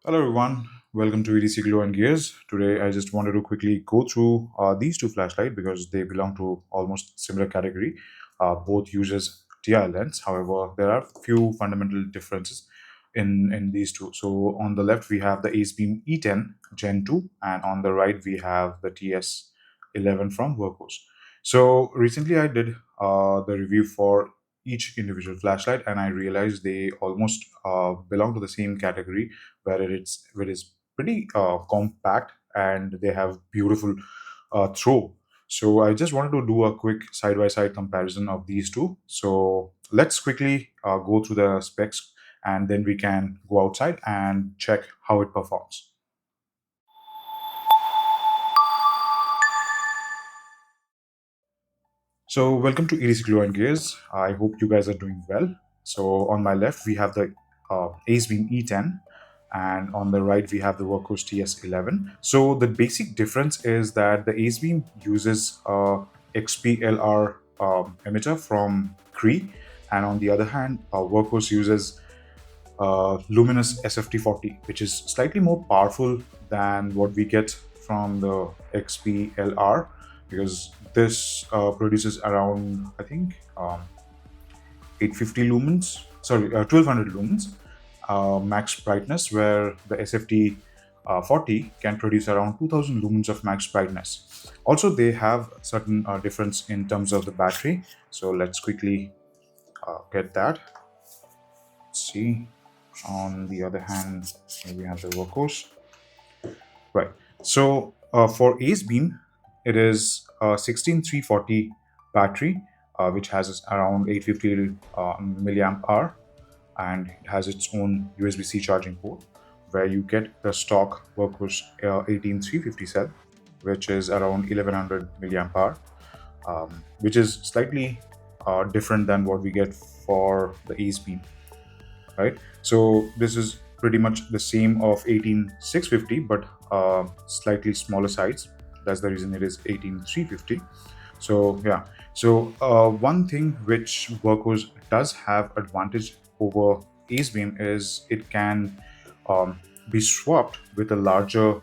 Hello everyone, welcome to EDC Glow and Gears. Today I just wanted to quickly go through these two flashlights because they belong to almost similar category. Both uses TIR lens, however there are few fundamental differences in these two. So on the left we have the Acebeam E10 Gen 2 and on the right we have the TS11 from Wurkkos. So recently I did the review for each individual flashlight and I realized they almost belong to the same category where it is pretty compact and they have beautiful throw. So I just wanted to do a quick side by side comparison of these two. So let's quickly go through the specs and then we can go outside and check how it performs. So welcome to EDC Glow and Gears. I hope you guys are doing well. So on my left we have the Acebeam E10 and on the right we have the Wurkkos TS11. So the basic difference is that the Acebeam uses a XPLR emitter from Cree, and on the other hand Wurkkos uses luminous SFT40, which is slightly more powerful than what we get from the XPLR, because this produces around, I think, 850 lumens, sorry, 1200 lumens max brightness, where the SFT 40 can produce around 2000 lumens of max brightness. Also, they have certain difference in terms of the battery. So let's quickly get that. Let's see. On the other hand, we have the Wurkkos. Right. So for Ace Beam, it is a 16340 battery, which has around 850 milliamp hour, and it has its own USB-C charging port, where you get the stock Wurkkos 18350 cell, which is around 1100 milliamp hour, which is slightly different than what we get for the Ace Beam, right? So this is pretty much the same of 18650, but slightly smaller size. That's the reason it is 18350. So yeah. So one thing which Wurkkos does have advantage over Acebeam is it can be swapped with a larger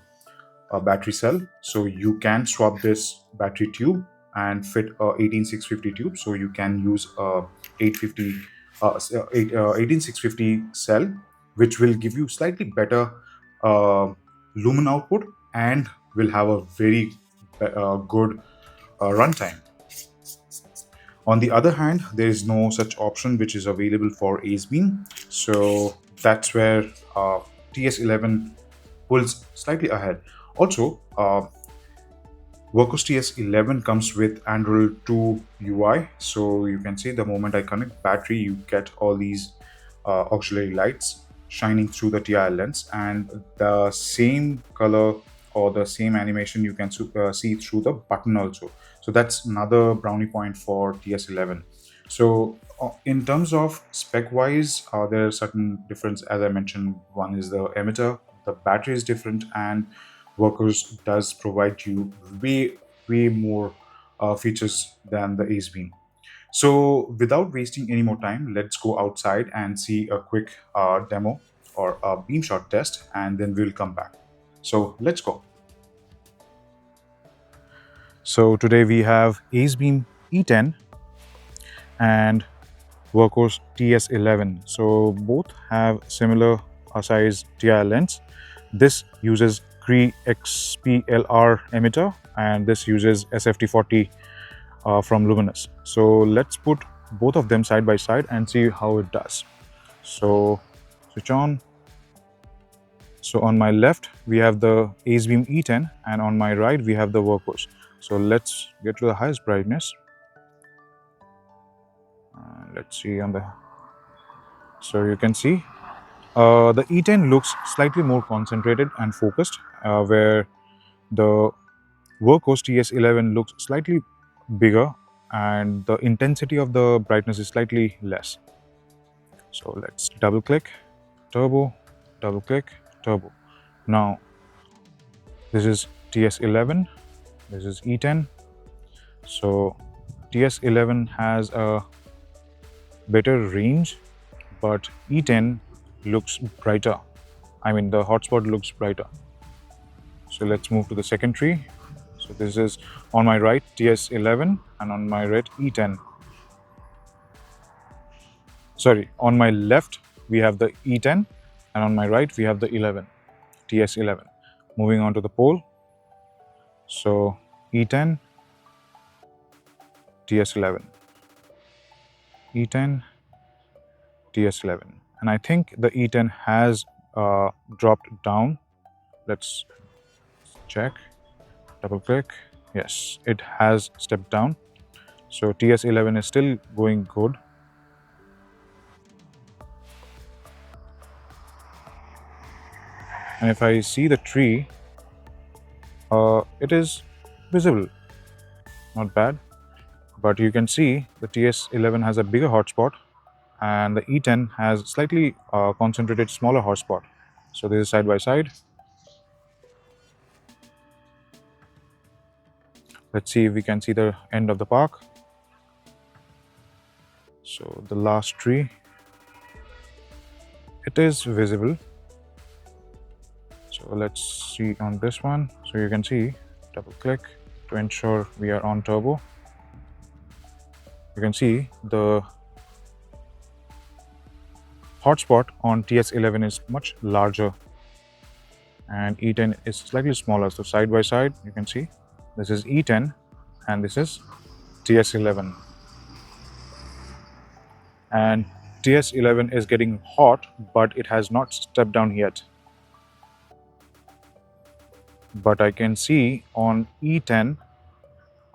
battery cell. So you can swap this battery tube and fit a 18650 tube. So you can use a 850 18650 cell, which will give you slightly better lumen output and will have a very good runtime. On the other hand, there is no such option which is available for Acebeam. So that's where TS11 pulls slightly ahead. Also, Wurkkos TS11 comes with Android 2 UI. So you can see the moment I connect battery, you get all these auxiliary lights shining through the TIR lens, and the same color or the same animation you can see through the button also. So that's another brownie point for TS11. So in terms of spec wise, there are certain difference. As I mentioned, one is the emitter, the battery is different, and Wurkkos does provide you way more features than the Acebeam. So without wasting any more time, let's go outside and see a quick demo or a Beamshot test, and then we'll come back. So let's go. So today we have Acebeam E10 and Wurkkos TS11. So both have similar size TIR lens. This uses Cree XPLR emitter and this uses SFT40 from Luminous. So let's put both of them side by side and see how it does. So switch on. So on my left we have the Acebeam E10 and on my right we have the Wurkkos. So let's get to the highest brightness. Let's see on the, so you can see the E10 looks slightly more concentrated and focused, where the Wurkkos TS11 looks slightly bigger and the intensity of the brightness is slightly less. So let's double click, turbo, double click, turbo. Now this is TS11, this is E10. So TS11 has a better range, but E10 looks brighter. the hotspot looks brighter. So let's move to the second tree. So this is on my right TS11 and on my right E10. Sorry, on my left we have the E10 and on my right we have the 11, TS11. Moving on to the pole. So E10, TS11, E10, TS11. And I think the E10 has dropped down. Let's check, double click. Yes, it has stepped down. So TS11 is still going good. And if I see the tree, it is visible, not bad. But you can see the TS11 has a bigger hotspot and the E10 has slightly concentrated smaller hotspot. So this is side by side. Let's see if we can see the end of the park. So the last tree, it is visible. So let's see on this one. So you can see, double click to ensure we are on turbo. You can see the hotspot on TS11 is much larger and E10 is slightly smaller. So side by side, you can see this is E10 and this is TS11. And TS11 is getting hot, but it has not stepped down yet. But I can see on E10,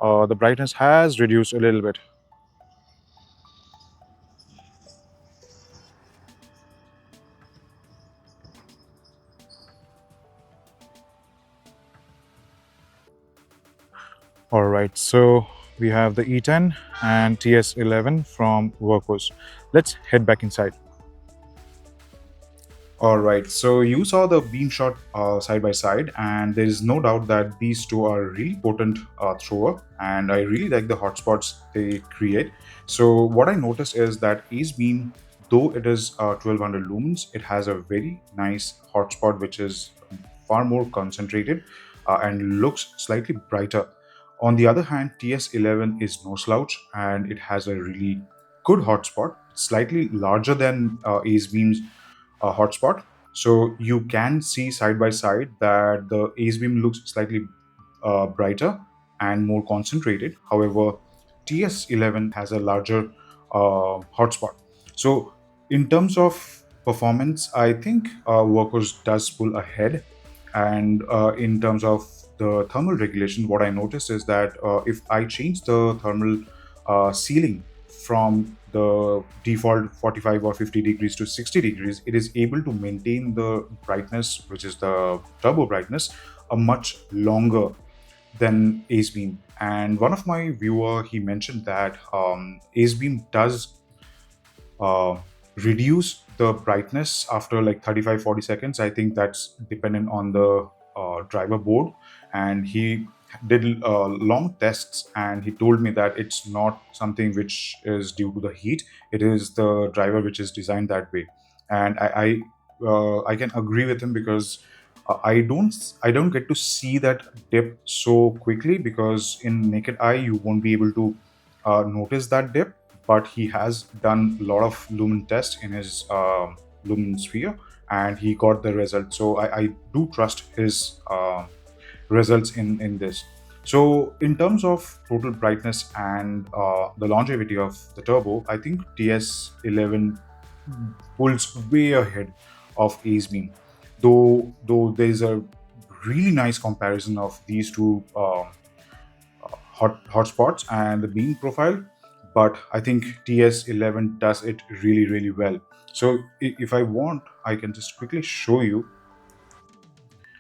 the brightness has reduced a little bit. All right, so we have the E10 and TS11 from Wurkkos. Let's head back inside. All right, so you saw the Beamshot side by side, and there is no doubt that these two are really potent thrower, and I really like the hotspots they create. So what I noticed is that Acebeam, though it is 1200 lumens, it has a very nice hotspot which is far more concentrated and looks slightly brighter. On the other hand, TS11 is no slouch and it has a really good hotspot, slightly larger than Acebeam's hotspot. So you can see side by side that the Acebeam looks slightly brighter and more concentrated. However, TS11 has a larger hotspot. So in terms of performance, I think Wurkkos does pull ahead. And in terms of the thermal regulation, what I noticed is that if I change the thermal ceiling from the default 45 or 50 degrees to 60 degrees, it is able to maintain the brightness, which is the turbo brightness, a much longer than Acebeam. And one of my viewer, he mentioned that Acebeam does reduce the brightness after like 35-40 seconds. I think that's dependent on the driver board, and he did long tests and he told me that it's not something which is due to the heat, it is the driver which is designed that way. And I can agree with him because I don't get to see that dip so quickly, because in naked eye you won't be able to notice that dip. But he has done a lot of lumen tests in his lumen sphere and he got the result. So I do trust his results in this. So in terms of total brightness and the longevity of the turbo, I think TS11 pulls way ahead of Acebeam. Though there is a really nice comparison of these two hotspots and the beam profile, but I think TS11 does it really well. So if I want, I can just quickly show you.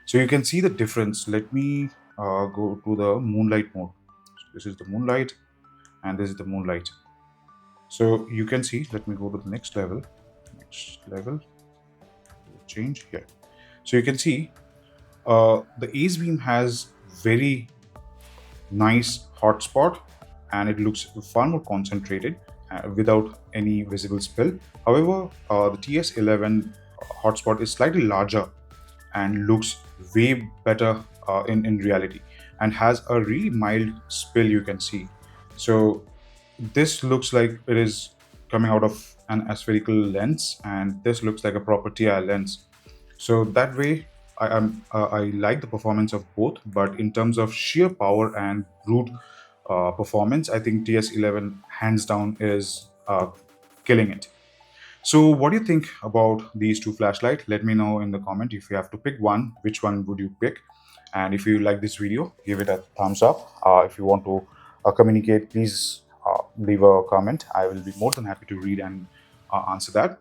So you can see the difference. Let me go to the moonlight mode. So this is the moonlight and this is the moonlight. So you can see, let me go to the next level. Change here. So you can see the Acebeam has very nice hotspot and it looks far more concentrated without any visible spill. However, the TS11 hotspot is slightly larger and looks way better in reality, and has a really mild spill, you can see. So this looks like it is coming out of an aspherical lens, and this looks like a proper TIR lens. So that way, I like the performance of both, but in terms of sheer power and brute performance, I think TS11 hands down is killing it. So what do you think about these two flashlights? Let me know in the comment. If you have to pick one, which one would you pick? And if you like this video, give it a thumbs up. If you want to communicate, please leave a comment. I will be more than happy to read and answer that.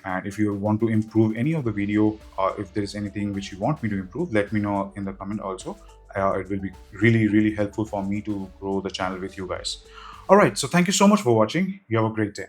And if you want to improve any of the video, if there is anything which you want me to improve, let me know in the comment also. It will be really helpful for me to grow the channel with you guys. All right, so thank you so much for watching. You have a great day.